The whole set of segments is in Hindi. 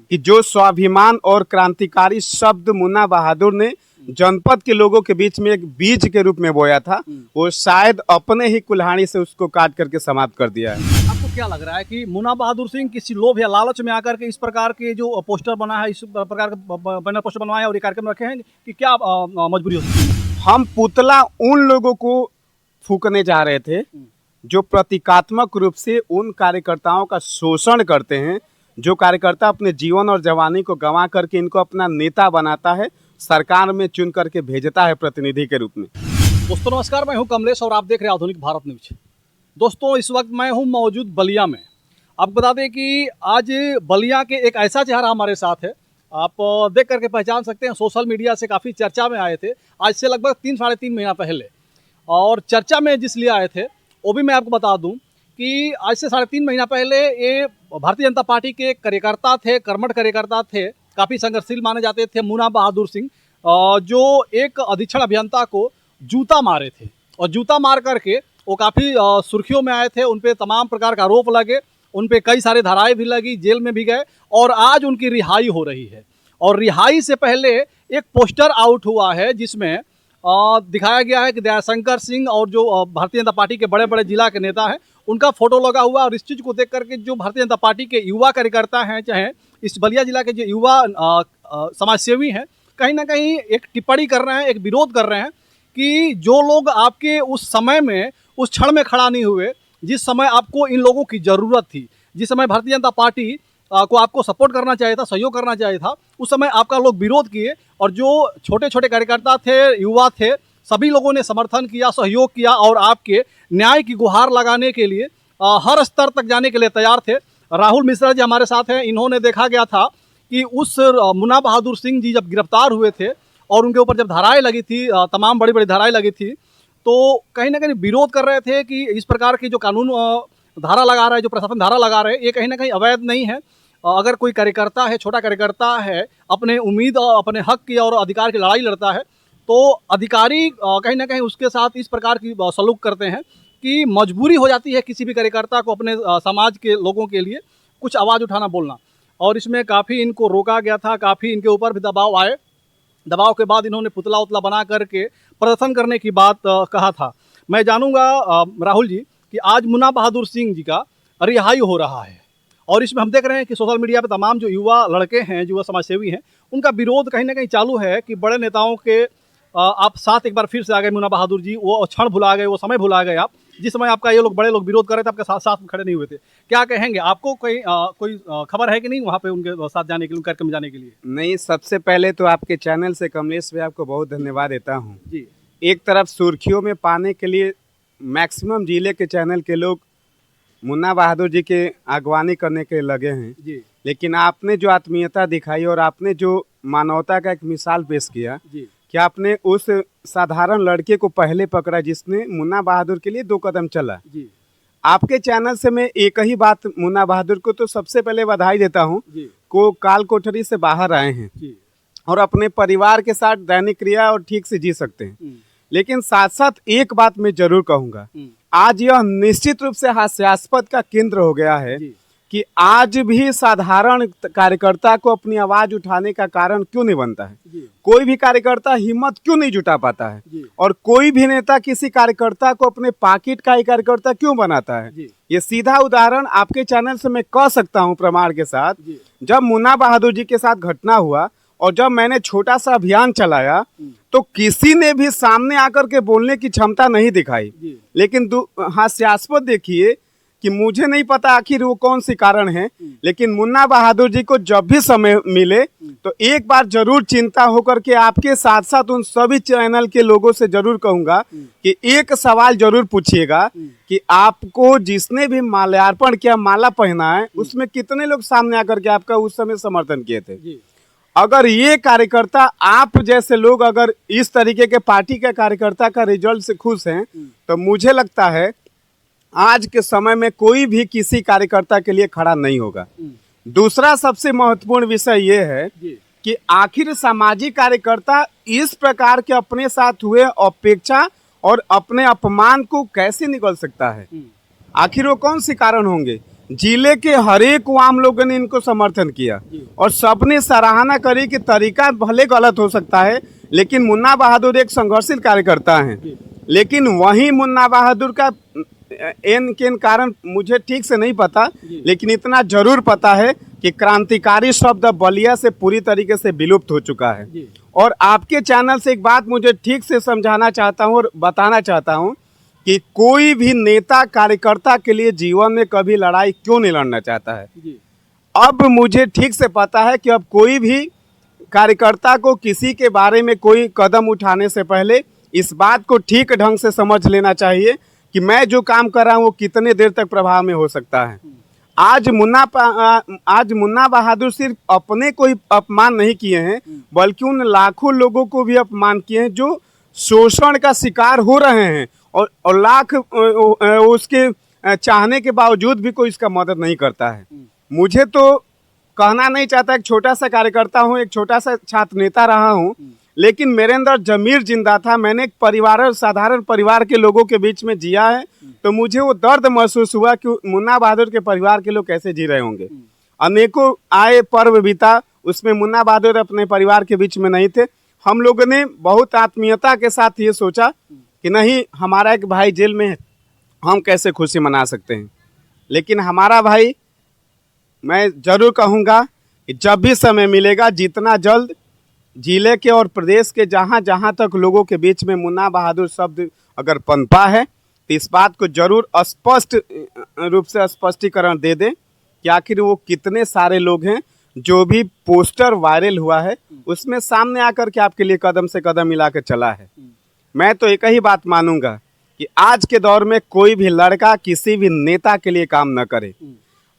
कि जो स्वाभिमान और क्रांतिकारी शब्द मुन्ना बहादुर ने जनपद के लोगों के बीच में एक बीज के रूप में बोया था, वो शायद अपने ही कुल्हाड़ी से उसको काट करके समाप्त कर दिया है। आपको क्या लग रहा है कि मुन्ना बहादुर सिंह किसी लोभ या लालच में आकर के इस प्रकार के जो पोस्टर बना है, इस प्रकार का बैनर पोस्टर बनवाए और ये कार्यक्रम रखे हैं कि क्या मजबूरी हो सकती है? हम पुतला उन लोगों को फूकने जा रहे थे जो प्रतीकात्मक रूप से उन कार्यकर्ताओं का शोषण करते हैं, जो कार्यकर्ता अपने जीवन और जवानी को गंवा करके इनको अपना नेता बनाता है, सरकार में चुन करके भेजता है प्रतिनिधि के रूप में। दोस्तों नमस्कार, मैं हूं कमलेश और आप देख रहे हैं आधुनिक भारत न्यूज। दोस्तों इस वक्त मैं हूं मौजूद बलिया में। आपको बता दें कि आज बलिया के एक ऐसा चेहरा हमारे साथ है, आप देख करके पहचान सकते हैं, सोशल मीडिया से काफ़ी चर्चा में आए थे आज से लगभग 3-3.5 महीना पहले। और चर्चा में जिस लिए आए थे वो भी मैं आपको बता दूं कि आज से 3.5 महीना पहले ये भारतीय जनता पार्टी के कार्यकर्ता थे, कर्मठ कार्यकर्ता थे, काफ़ी संघर्षशील माने जाते थे, मुन्ना बहादुर सिंह, जो एक अधीक्षण अभियंता को जूता मारे थे। और जूता मार करके वो काफ़ी सुर्खियों में आए थे, उन पर तमाम प्रकार का आरोप लगे, उन पर कई सारे धाराएं भी लगी, जेल में भी गए और आज उनकी रिहाई हो रही है। और रिहाई से पहले एक पोस्टर आउट हुआ है जिसमें दिखाया गया है कि दयाशंकर सिंह और जो भारतीय जनता पार्टी के बड़े बड़े जिला के नेता हैं उनका फोटो लगा हुआ। और इस चीज़ को देख करके जो भारतीय जनता पार्टी के युवा कार्यकर्ता हैं, चाहे इस बलिया जिला के जो युवा समाजसेवी हैं, कहीं ना कहीं एक टिप्पणी कर रहे हैं, एक विरोध कर रहे हैं कि जो लोग आपके उस समय में उस क्षण में खड़ा नहीं हुए, जिस समय आपको इन लोगों की ज़रूरत थी, जिस समय भारतीय जनता पार्टी को आपको सपोर्ट करना चाहिए था, सहयोग करना चाहिए था, उस समय आपका लोग विरोध किए। और जो छोटे छोटे कार्यकर्ता थे, युवा थे, सभी लोगों ने समर्थन किया, सहयोग किया और आपके न्याय की गुहार लगाने के लिए हर स्तर तक जाने के लिए तैयार थे। राहुल मिश्रा जी हमारे साथ हैं, इन्होंने देखा गया था कि उस मुन्ना बहादुर सिंह जी जब गिरफ्तार हुए थे और उनके ऊपर जब धाराएं लगी थी, तमाम बड़ी बड़ी धाराएं लगी थी, तो कहीं ना कहीं विरोध कर रहे थे कि इस प्रकार की जो कानून धारा लगा रहा है, जो प्रशासन धारा लगा रहे हैं, ये कहीं ना कहीं अवैध नहीं है। अगर कोई कार्यकर्ता है, छोटा कार्यकर्ता है, अपने उम्मीद और अपने हक की और अधिकार की लड़ाई लड़ता है, तो अधिकारी कहीं ना कहीं उसके साथ इस प्रकार की सलूक करते हैं कि मजबूरी हो जाती है किसी भी कार्यकर्ता को अपने समाज के लोगों के लिए कुछ आवाज़ उठाना, बोलना। और इसमें काफ़ी इनको रोका गया था, काफ़ी इनके ऊपर भी दबाव आए। दबाव के बाद इन्होंने पुतला उतला बना करके प्रदर्शन करने की बात कहा था। मैं जानूंगा राहुल जी कि आज मुन्ना बहादुर सिंह जी का रिहाई हो रहा है और इसमें हम देख रहे हैं कि सोशल मीडिया पे तमाम जो युवा लड़के हैं, युवा समाजसेवी हैं, उनका विरोध कहीं ना कहीं चालू है कि बड़े नेताओं के आप साथ एक बार फिर से आ गए मुन्ना बहादुर जी, वो क्षण भुला गए, वो समय भुला गए आप, जिस समय आपका ये लोग बड़े लोग विरोध कर रहे थे, आपके साथ साथ में खड़े नहीं हुए थे। क्या कहेंगे? आपको कोई खबर है कि नहीं वहाँ पे उनके साथ जाने के लिए, कार्यक्रम में जाने के लिए? नहीं, सबसे पहले तो आपके चैनल से कमलेश भाई आपको बहुत धन्यवाद देता हूँ जी। एक तरफ सुर्खियों में पाने के लिए मैक्सिमम जिले के चैनल के लोग मुन्ना बहादुर जी के अगवानी करने के लगे हैं जी। लेकिन आपने जो आत्मीयता दिखाई और आपने जो मानवता का एक मिसाल पेश किया जी। कि आपने उस साधारण लड़के को पहले पकड़ा जिसने मुन्ना बहादुर के लिए 2 कदम चला। जी। आपके चैनल से मैं एक ही बात मुन्ना बहादुर को तो सबसे पहले बधाई देता हूँ को काल कोठरी से बाहर आए हैं जी। और अपने परिवार के साथ दैनिक क्रिया और ठीक से जी सकते हैं। लेकिन साथ साथ एक बात मैं जरूर कहूँगा, आज यह निश्चित रूप से हास्यास्पद का केंद्र हो गया है कि आज भी साधारण कार्यकर्ता को अपनी आवाज उठाने का कारण क्यों नहीं बनता है। कोई भी कार्यकर्ता हिम्मत क्यों नहीं जुटा पाता है और कोई भी नेता किसी कार्यकर्ता को अपने पॉकेट का ही कार्यकर्ता क्यों बनाता है। ये सीधा उदाहरण आपके चैनल से मैं कह सकता हूं प्रमाण के साथ। जब मुन्ना बहादुर जी के साथ घटना हुआ और जब मैंने छोटा सा अभियान चलाया तो किसी ने भी सामने आकर के बोलने की क्षमता नहीं दिखाई। लेकिन हास्यास्पद देखिए कि मुझे नहीं पता आखिर वो कौन सी कारण है, लेकिन मुन्ना बहादुर जी को जब भी समय मिले तो एक बार जरूर चिंता होकर के आपके साथ साथ उन सभी चैनल के लोगों से जरूर कहूंगा कि एक सवाल जरूर पूछिएगा कि आपको जिसने भी माल्यार्पण किया, माला पहना है, उसमें कितने लोग सामने आकर के आपका उस समय समर्थन किए थे। अगर ये कार्यकर्ता, आप जैसे लोग अगर इस तरीके के पार्टी के कार्यकर्ता का रिजल्ट से खुश हैं तो मुझे लगता है आज के समय में कोई भी किसी कार्यकर्ता के लिए खड़ा नहीं होगा। दूसरा सबसे महत्वपूर्ण विषय ये है कि आखिर सामाजिक कार्यकर्ता इस प्रकार के अपने साथ हुए अपेक्षा और अपने अपमान को कैसे निकल सकता है। आखिर वो कौन सी कारण होंगे जिले के हर एक आम लोगों ने इनको समर्थन किया और सबने सराहना करी कि तरीका भले गलत हो सकता है, लेकिन मुन्ना बहादुर एक संघर्षशील कार्यकर्ता हैं। लेकिन वही मुन्ना बहादुर का एन के कारण मुझे ठीक से नहीं पता, लेकिन इतना जरूर पता है कि क्रांतिकारी शब्द बलिया से पूरी तरीके से विलुप्त हो चुका है। और आपके चैनल से एक बात मुझे ठीक से समझाना चाहता हूँ और बताना चाहता हूँ कि कोई भी नेता कार्यकर्ता के लिए जीवन में कभी लड़ाई क्यों नहीं लड़ना चाहता है। अब मुझे ठीक से पता है कि अब कोई भी कार्यकर्ता को किसी के बारे में कोई कदम उठाने से पहले इस बात को ठीक ढंग से समझ लेना चाहिए कि मैं जो काम कर रहा हूँ वो कितने देर तक प्रभाव में हो सकता है। आज मुन्ना बहादुर सिर्फ अपने को ही अपमान नहीं किए हैं, बल्कि उन लाखों लोगों को भी अपमान किए हैं जो शोषण का शिकार हो रहे हैं और लाख उसके चाहने के बावजूद भी कोई इसका मदद नहीं करता है। मुझे तो कहना नहीं चाहता, एक छोटा सा कार्यकर्ता हूँ, एक छोटा सा छात्र नेता रहा हूँ, लेकिन मेरे अंदर जमीर जिंदा था। मैंने एक साधारण परिवार के लोगों के बीच में जिया है, तो मुझे वो दर्द महसूस हुआ कि मुन्ना बहादुर के परिवार के लोग कैसे जी रहे होंगे। अनेकों आए पर्व बीता, उसमें मुन्ना बहादुर अपने परिवार के बीच में नहीं थे। हम लोगों ने बहुत आत्मीयता के साथ ये सोचा कि नहीं, हमारा एक भाई जेल में है, हम कैसे खुशी मना सकते हैं। लेकिन हमारा भाई, मैं जरूर कहूँगा कि जब भी समय मिलेगा, जितना जल्द जिले के और प्रदेश के जहाँ जहाँ तक लोगों के बीच में मुन्ना बहादुर शब्द अगर पनपा है, तो इस बात को जरूर स्पष्ट रूप से स्पष्टीकरण दे दें कि आखिर वो कितने सारे लोग हैं। जो भी पोस्टर वायरल हुआ है उसमें सामने आकर के आपके लिए कदम से कदम मिला के चला है। मैं तो एक ही बात मानूंगा कि आज के दौर में कोई भी लड़का किसी भी नेता के लिए काम न करे।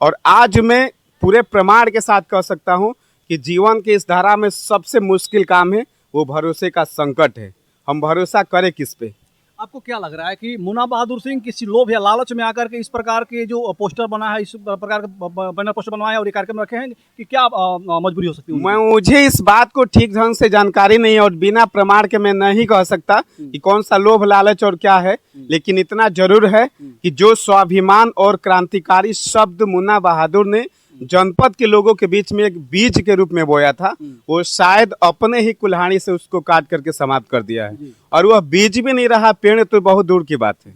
और आज मैं पूरे प्रमाण के साथ कह सकता हूं कि जीवन की इस धारा में सबसे मुश्किल काम है वो भरोसे का संकट है। हम भरोसा करें किस पे? आपको क्या लग रहा है कि मुन्ना बहादुर सिंह किसी लोभ या लालच में आकर के इस प्रकार के जो पोस्टर बना है, इस प्रकार के बैनर पोस्टर बनवाए और ये कार्यक्रम रखे हैं, कि क्या मजबूरी हो सकती है? मुझे इस बात को ठीक ढंग से जानकारी नहीं है और बिना प्रमाण के मैं नहीं कह सकता कि कौन सा लोभ लालच और क्या है। लेकिन इतना जरूर है कि जो स्वाभिमान और क्रांतिकारी शब्द मुन्ना बहादुर ने जनपद के लोगों के बीच में एक बीज के रूप में बोया था, वो शायद अपने ही कुल्हाड़ी से उसको काट करके समाप्त कर दिया है। और वह बीज भी नहीं रहा, पेड़ तो बहुत दूर की बात है।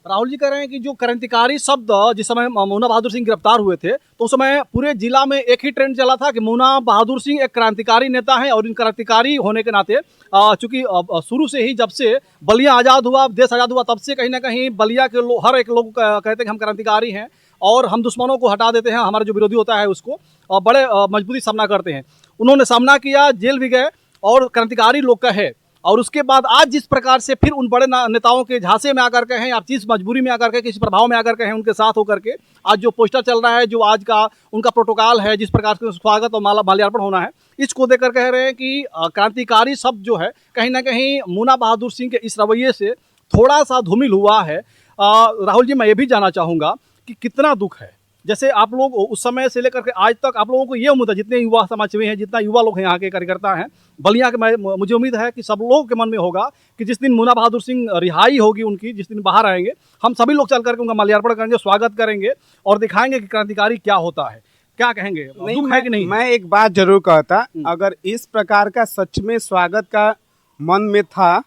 राहुल जी कह रहे हैं कि जो क्रांतिकारी शब्द जिस समय मुन्ना बहादुर सिंह गिरफ्तार हुए थे, तो उस समय पूरे जिला में एक ही ट्रेंड चला था कि मुन्ना बहादुर सिंह एक क्रांतिकारी नेता हैं। और इन क्रांतिकारी होने के नाते चूंकि शुरू से ही, जब से बलिया आज़ाद हुआ, देश आज़ाद हुआ, तब से कहीं ना कहीं बलिया के हर एक लोग कहते हैं कि हम क्रांतिकारी हैं और हम दुश्मनों को हटा देते हैं, हमारा जो विरोधी होता है उसको, और बड़े मजबूती सामना करते हैं। उन्होंने सामना किया, जेल भी गए और क्रांतिकारी लोग कहे। और उसके बाद आज जिस प्रकार से फिर उन बड़े नेताओं के झांसे में आकर के हैं, या जिस मजबूरी में आकर के, किसी प्रभाव में आकर के हैं, उनके साथ होकर के आज जो पोस्टर चल रहा है, जो आज का उनका प्रोटोकॉल है, जिस प्रकार से स्वागत और माल्यार्पण होना है, इसको देकर कह रहे हैं कि क्रांतिकारी शब्द जो है कहीं ना कहीं मुन्ना बहादुर सिंह के इस रवैये से थोड़ा सा धूमिल हुआ है। राहुल जी, मैं ये भी जानना चाहूँगा कि कितना दुख है, जैसे आप लोग उस समय से लेकर के आज तक आप लोगों को ये उम्मीद है, जितने युवा समाज सेवी हैं, जितना युवा लोग हैं, यहाँ के कार्यकर्ता हैं बलिया के, मुझे उम्मीद है कि सब लोगों के मन में होगा कि जिस दिन मुन्ना बहादुर सिंह रिहाई होगी उनकी, जिस दिन बाहर आएंगे, हम सभी लोग चल करके उनका माल्यार्पण करेंगे, स्वागत करेंगे और दिखाएंगे कि क्रांतिकारी क्या होता है। क्या कहेंगे, दुख है कि नहीं? मैं एक बात जरूर कहता, अगर इस प्रकार का सच में स्वागत का मन में था,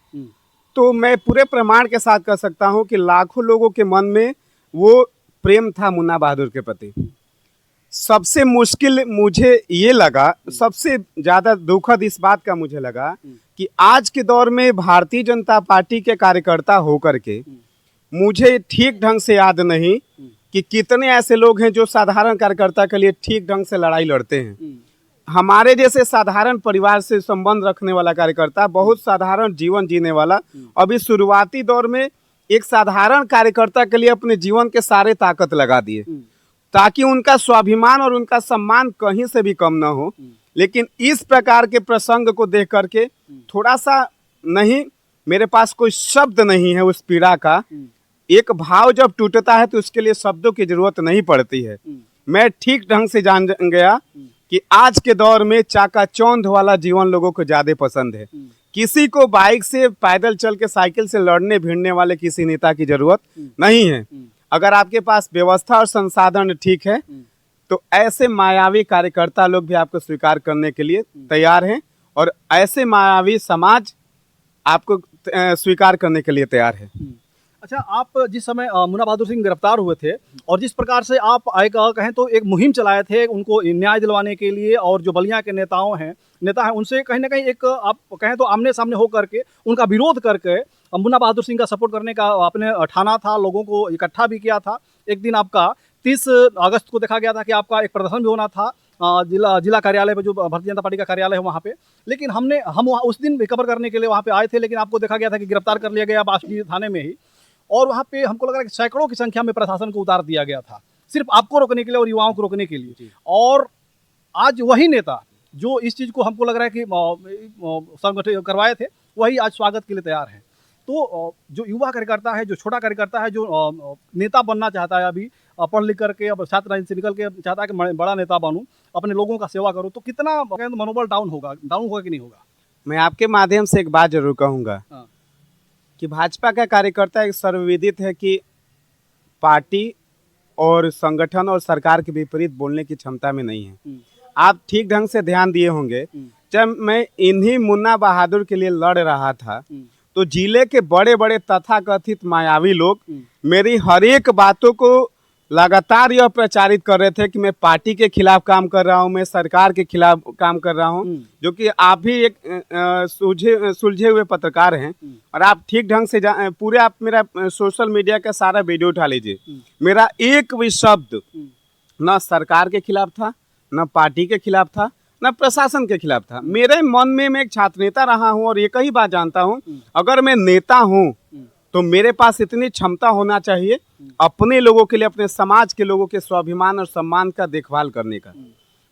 तो मैं पूरे प्रमाण के साथ कह सकता हूँ कि लाखों लोगों के मन में वो प्रेम था मुन्ना बहादुर के प्रति। सबसे मुश्किल मुझे ये लगा, सबसे ज्यादा दुखद इस बात का मुझे लगा कि आज के दौर में भारतीय जनता पार्टी के कार्यकर्ता होकर के मुझे ठीक ढंग से याद नहीं कि कितने ऐसे लोग हैं जो साधारण कार्यकर्ता के लिए ठीक ढंग से लड़ाई लड़ते हैं। हमारे जैसे साधारण परिवार से संबंध रखने वाला कार्यकर्ता, बहुत साधारण जीवन जीने वाला, अभी शुरुआती दौर में एक साधारण कार्यकर्ता के लिए अपने जीवन के सारे ताकत लगा दिए ताकि उनका स्वाभिमान और उनका सम्मान कहीं से भी कम ना हो। लेकिन इस प्रकार के प्रसंग को देख करके थोड़ा सा नहीं, मेरे पास कोई शब्द नहीं है उस पीड़ा का। एक भाव जब टूटता है तो उसके लिए शब्दों की जरूरत नहीं पड़ती है। मैं ठीक ढंग से जान गया कि आज के दौर में चाकाचौंध वाला जीवन लोगों को ज्यादा पसंद है। किसी को बाइक से, पैदल चल के, साइकिल से लड़ने भिड़ने वाले किसी नेता की जरूरत नहीं है। अगर आपके पास व्यवस्था और संसाधन ठीक है तो ऐसे मायावी कार्यकर्ता लोग भी आपको स्वीकार करने के लिए तैयार हैं, और ऐसे मायावी समाज आपको स्वीकार करने के लिए तैयार है। अच्छा, आप जिस समय मुन्ना बहादुर सिंह गिरफ्तार हुए थे और जिस प्रकार से आप एक कहें तो एक मुहिम चलाए थे उनको न्याय दिलवाने के लिए, और जो बलिया के नेता हैं उनसे कहीं ना कहीं एक आप कहें तो आमने सामने हो करके उनका विरोध करके मुन्ना बहादुर सिंह का सपोर्ट करने का आपने ठाना था, लोगों को इकट्ठा भी किया था। एक दिन आपका 30 अगस्त को देखा गया था कि आपका एक प्रदर्शन भी होना था जिला कार्यालय पे, जो भारतीय जनता पार्टी का कार्यालय है वहाँ पे। लेकिन हम वहाँ उस दिन रिकवर करने के लिए वहाँ पे आए थे, लेकिन आपको देखा गया था कि गिरफ्तार कर लिया गया बासठी थाने में ही, और वहाँ पे हमको लग रहा है कि सैकड़ों की संख्या में प्रशासन को उतार दिया गया था सिर्फ आपको रोकने के लिए और युवाओं को रोकने के लिए। और आज वही नेता जो इस चीज़ को हमको लग रहा है कि संगठित करवाए थे, वही आज स्वागत के लिए तैयार हैं। तो जो युवा कार्यकर्ता है, जो छोटा कार्यकर्ता है, जो नेता बनना चाहता है, अभी पढ़ लिख करके अब छात्र राजनीति से निकल के चाहता है कि मैं बड़ा नेता बनूं, अपने लोगों का सेवा करूं, तो कितना मनोबल डाउन होगा कि नहीं होगा? मैं आपके माध्यम से एक बात जरूर कहूँगा कि भाजपा का कार्यकर्ता एक सर्वविदित है कि पार्टी और संगठन और सरकार के विपरीत बोलने की क्षमता में नहीं है। आप ठीक ढंग से ध्यान दिए होंगे, जब मैं इन्हीं मुन्ना बहादुर के लिए लड़ रहा था तो जिले के बड़े बड़े तथाकथित मायावी लोग मेरी हर एक बातों को लगातार यह प्रचारित कर रहे थे कि मैं पार्टी के खिलाफ काम कर रहा हूं, मैं सरकार के खिलाफ काम कर रहा हूं, जो कि आप भी एक सुलझे हुए पत्रकार हैं और आप ठीक ढंग से पूरे आप मेरा सोशल मीडिया का सारा वीडियो उठा लीजिए, मेरा एक भी शब्द न सरकार के खिलाफ था, न पार्टी के खिलाफ था, न प्रशासन के खिलाफ था। मेरे मन में मैं एक छात्र नेता रहा हूं और एक ही बात जानता हूं, अगर मैं नेता हूं तो मेरे पास इतनी क्षमता होना चाहिए अपने लोगों के लिए, अपने समाज के लोगों के स्वाभिमान और सम्मान का देखभाल करने का।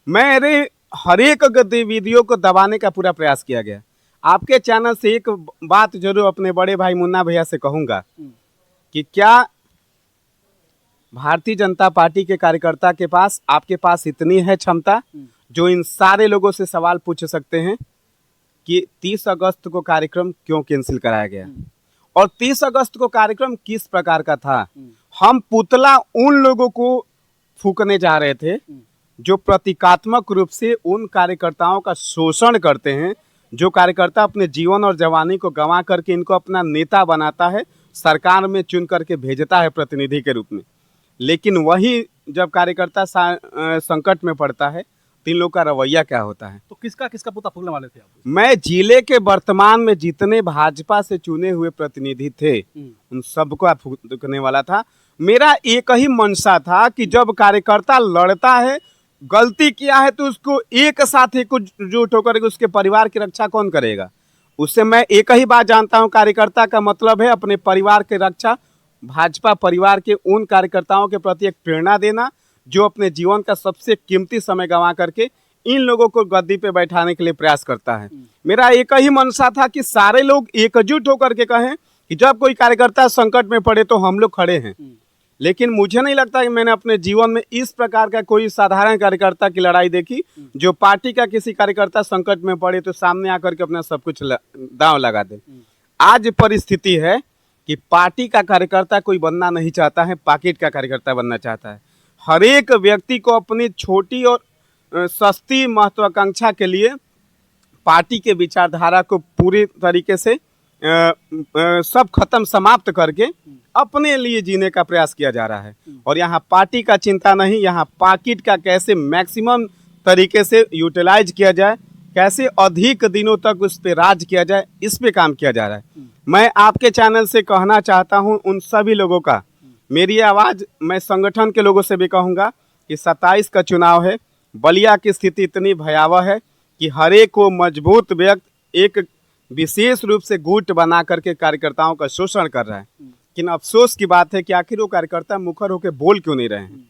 मेरे हर एक गतिविधियों को दबाने का पूरा प्रयास किया गया। आपके चैनल से एक बात जरूर अपने बड़े भाई मुन्ना भैया से कहूंगा कि क्या भारतीय जनता पार्टी के कार्यकर्ता के पास, आपके पास इतनी है क्षमता जो इन सारे लोगों से सवाल पूछ सकते हैं कि 30 अगस्त को कार्यक्रम क्यों कैंसिल कराया गया और 30 अगस्त को कार्यक्रम किस प्रकार का था? हम पुतला उन लोगों को फूकने जा रहे थे जो प्रतीकात्मक रूप से उन कार्यकर्ताओं का शोषण करते हैं, जो कार्यकर्ता अपने जीवन और जवानी को गंवा करके इनको अपना नेता बनाता है, सरकार में चुन करके भेजता है प्रतिनिधि के रूप में। लेकिन वही जब कार्यकर्ता संकट में पड़ता है तो इन लोग का रवैया क्या होता है? तो किसका पुतला फूकने वाले थे आप? मैं जिले के वर्तमान में जितने भाजपा से चुने हुए प्रतिनिधि थे उन सबको फूकने वाला था। मेरा एक ही मंशा था कि जब कार्यकर्ता लड़ता है, गलती किया है, तो उसको एक साथ एकजुट होकर के उसके परिवार की रक्षा कौन करेगा? उससे मैं एक ही बात जानता हूं, कार्यकर्ता का मतलब है अपने परिवार की रक्षा। भाजपा परिवार के उन कार्यकर्ताओं के प्रति एक प्रेरणा देना जो अपने जीवन का सबसे कीमती समय गंवा करके इन लोगों को गद्दी पे बैठाने के लिए प्रयास करता है। मेरा एक ही मंशा था कि सारे लोग एकजुट होकर के कहें कि जब कोई कार्यकर्ता संकट में पड़े तो हम लोग खड़े हैं। लेकिन मुझे नहीं लगता कि मैंने अपने जीवन में इस प्रकार का कोई साधारण कार्यकर्ता की लड़ाई देखी जो पार्टी का किसी कार्यकर्ता संकट में पड़े तो सामने आकर के अपना सब कुछ दांव लगा दे। आज परिस्थिति है कि पार्टी का कार्यकर्ता कोई बनना नहीं चाहता है, पॉकेट का कार्यकर्ता बनना चाहता है। हर एक व्यक्ति को अपनी छोटी और सस्ती महत्वाकांक्षा के लिए पार्टी के विचारधारा को पूरी तरीके से सब खत्म समाप्त करके अपने लिए जीने का प्रयास किया जा रहा है। और यहाँ पार्टी का चिंता नहीं, यहाँ पॉकेट का कैसे मैक्सिमम तरीके से यूटिलाइज किया जाए, कैसे अधिक दिनों तक उस पर राज किया जाए, इस पे काम किया जा रहा है। मैं आपके चैनल से कहना चाहता हूँ उन सभी लोगों का, मेरी आवाज़ मैं संगठन के लोगों से भी कहूँगा कि 27 का चुनाव है, बलिया की स्थिति इतनी भयावह है कि हर एक को मजबूत व्यक्ति एक विशेष रूप से गुट बना करके कार्यकर्ताओं का शोषण कर रहा है। लेकिन अफसोस की बात है कि आखिर वो कार्यकर्ता मुखर होकर बोल क्यों नहीं रहे हैं?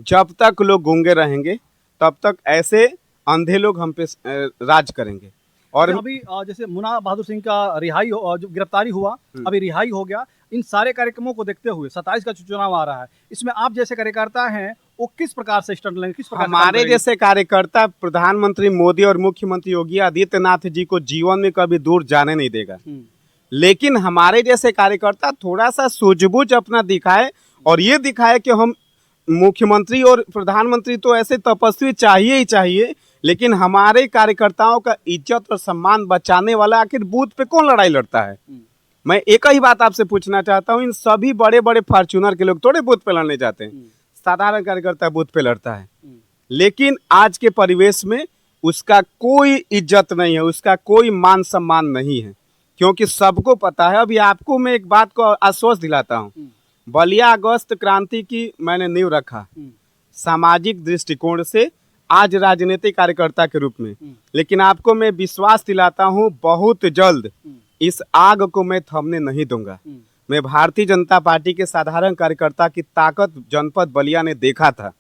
जब तक लोग गूंगे रहेंगे तब तक ऐसे अंधे लोग हम पे राज करेंगे। और अभी जैसे मुन्ना बहादुर सिंह का रिहाई जो गिरफ्तारी हुआ, अभी रिहाई हो गया, इन सारे कार्यक्रमों को देखते हुए 27 का चुनाव आ रहा है, इसमें आप जैसे कार्यकर्ता हैं वो किस प्रकार से स्टैंड लेंगे? किस प्रकार हमारे जैसे कार्यकर्ता प्रधानमंत्री मोदी और मुख्यमंत्री योगी आदित्यनाथ जी को जीवन में कभी दूर जाने नहीं देगा। लेकिन हमारे जैसे कार्यकर्ता थोड़ा सा सूझबूझ अपना दिखाए और ये दिखाए कि हम मुख्यमंत्री और प्रधानमंत्री तो ऐसे तपस्वी चाहिए ही चाहिए, लेकिन हमारे कार्यकर्ताओं का इज्जत और सम्मान बचाने वाला आखिर बूथ पे कौन लड़ाई लड़ता है। मैं एक ही बात आपसे पूछना चाहता हूँ, इन सभी बड़े बड़े फॉर्च्यूनर के लोग थोड़े बूथ पे लड़ने जाते हैं, साधारण कार्यकर्ता बूथ पे लड़ता है। लेकिन आज के परिवेश में उसका कोई इज्जत नहीं है, उसका कोई मान सम्मान नहीं है, क्योंकि सबको पता है। अभी आपको मैं एक बात को आश्वस्त दिलाता हूँ, बलिया अगस्त क्रांति की मैंने नींव रखा सामाजिक दृष्टिकोण से, आज राजनीतिक कार्यकर्ता के रूप में, लेकिन आपको मैं विश्वास दिलाता हूँ बहुत जल्द इस आग को मैं थमने नहीं दूंगा। मैं भारतीय जनता पार्टी के साधारण कार्यकर्ता की ताकत जनपद बलिया ने देखा था,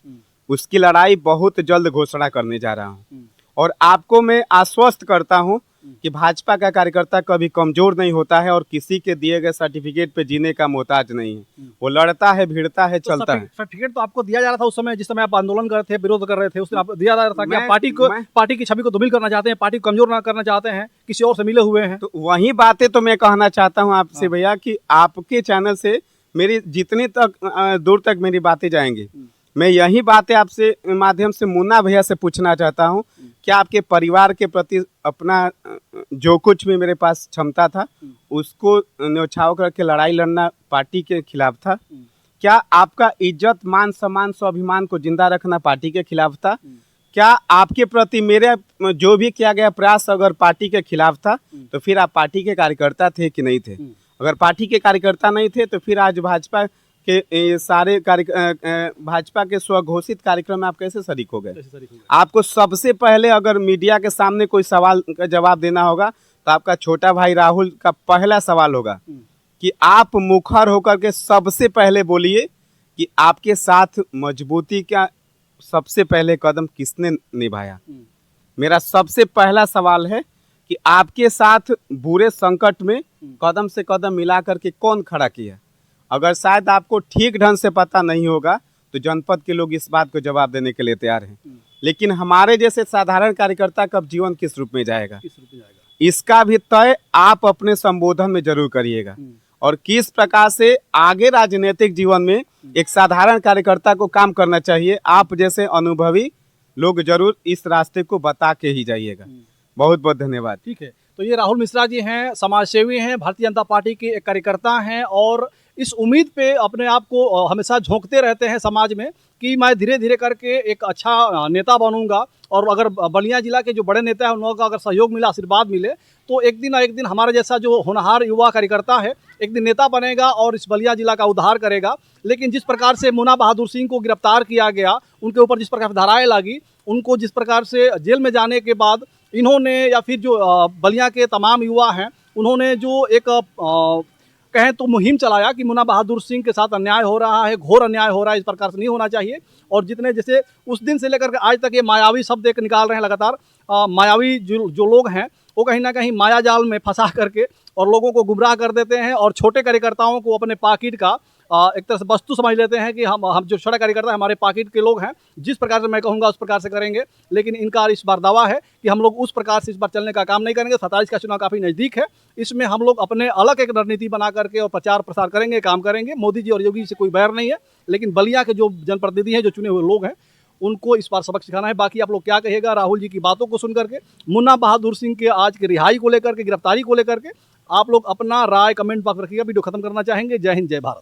उसकी लड़ाई बहुत जल्द घोषणा करने जा रहा हूँ। और आपको मैं आश्वस्त करता हूँ कि भाजपा का कार्यकर्ता कभी कमजोर नहीं होता है और किसी के दिए गए सर्टिफिकेट पे जीने का मोहताज नहीं है। वो लड़ता है, भिड़ता है, तो चलता है। सर्टिफिकेट तो आपको दिया जा रहा था उस समय, जिस समय आप आंदोलन कर रहे थे, विरोध कर रहे थे, उस समय आप दिया जा रहा था कि आप पार्टी की छवि को धूमिल करना चाहते हैं, पार्टी को कमजोर ना करना चाहते हैं, किसी और से मिले हुए हैं। तो वही बातें तो मैं कहना चाहता हूँ आपसे भैया, कि आपके चैनल से मेरी जितनी तक दूर तक मेरी बातें जाएंगी, मैं यही बातें आपसे माध्यम से मुन्ना भैया से पूछना चाहता हूँ, क्या आपके परिवार के प्रति अपना जो कुछ भी मेरे पास क्षमता था उसको न्यौछावर करके लड़ाई लड़ना पार्टी के खिलाफ था? क्या आपका इज्जत, मान सम्मान, स्वाभिमान को जिंदा रखना पार्टी के खिलाफ था? क्या आपके प्रति मेरे जो भी किया गया प्रयास अगर पार्टी के खिलाफ था, तो फिर आप पार्टी के कार्यकर्ता थे कि नहीं थे? अगर पार्टी के कार्यकर्ता नहीं थे तो फिर आज भाजपा के सारे भाजपा के स्वघोषित कार्यक्रम में आप कैसे शरीक हो गए? आपको सबसे पहले अगर मीडिया के सामने कोई सवाल का जवाब देना होगा तो आपका छोटा भाई राहुल का पहला सवाल होगा कि आप मुखर होकर के सबसे पहले बोलिए कि आपके साथ मजबूती का सबसे पहले कदम किसने निभाया। मेरा सबसे पहला सवाल है कि आपके साथ बुरे संकट में कदम से कदम मिला करके कौन खड़ा किया? अगर शायद आपको ठीक ढंग से पता नहीं होगा तो जनपद के लोग इस बात को जवाब देने के लिए तैयार हैं, लेकिन हमारे जैसे साधारण कार्यकर्ता का जीवन किस रूप में जाएगा, इसका भी तय आप अपने संबोधन में जरूर करिएगा। और किस प्रकार से आगे राजनीतिक जीवन में एक साधारण कार्यकर्ता को काम करना चाहिए, आप जैसे अनुभवी लोग जरूर इस रास्ते को बता के ही जाइएगा। बहुत बहुत धन्यवाद। ठीक है, तो ये राहुल मिश्रा जी हैं, समाजसेवी हैं, भारतीय जनता पार्टी के एक कार्यकर्ता हैं और इस उम्मीद पे अपने आप को हमेशा झोंकते रहते हैं समाज में कि मैं धीरे धीरे करके एक अच्छा नेता बनूंगा, और अगर बलिया जिला के जो बड़े नेता हैं उन लोगों का अगर सहयोग मिला, आशीर्वाद मिले, तो एक दिन हमारे जैसा जो होनहार युवा कार्यकर्ता है एक दिन नेता बनेगा और इस बलिया जिला का उद्धार करेगा। लेकिन जिस प्रकार से मुन्ना बहादुर सिंह को गिरफ्तार किया गया, उनके ऊपर जिस प्रकार धाराएं लगी, उनको जिस प्रकार से जेल में जाने के बाद इन्होंने या फिर जो बलिया के तमाम युवा हैं उन्होंने जो एक कहें तो मुहिम चलाया कि मुन्ना बहादुर सिंह के साथ अन्याय हो रहा है, घोर अन्याय हो रहा है, इस प्रकार से नहीं होना चाहिए। और जितने जैसे उस दिन से लेकर के आज तक ये मायावी शब्द एक निकाल रहे हैं लगातार, मायावी जो लोग हैं वो कहीं ना कहीं माया जाल में फंसा करके और लोगों को गुमराह कर देते हैं और छोटे कार्यकर्ताओं को अपने पाकिट का एक तरह से वस्तु समझ लेते हैं कि हम जो छोटा कार्यकर्ता हमारे पाकिट के लोग हैं, जिस प्रकार से मैं कहूँगा उस प्रकार से करेंगे। लेकिन इनका इस बार दावा है कि हम लोग उस प्रकार से इस बार चलने का काम नहीं करेंगे। 27 का चुनाव काफ़ी नज़दीक है, इसमें हम लोग अपने अलग एक रणनीति बना करके और प्रचार प्रसार करेंगे, काम करेंगे। मोदी जी और योगी से कोई बैर नहीं है, लेकिन बलिया के जो जनप्रतिनिधि हैं, जो चुने हुए लोग हैं, उनको इस बार सबक सिखाना है। बाकी आप लोग क्या कहिएगा राहुल जी की बातों को सुन करके, मुन्ना बहादुर सिंह के आज की रिहाई को लेकर के, गिरफ्तारी को लेकर के आप लोग अपना राय कमेंट बॉक्स रखिएगा। वीडियो खत्म करना चाहेंगे। जय हिंद, जय भारत।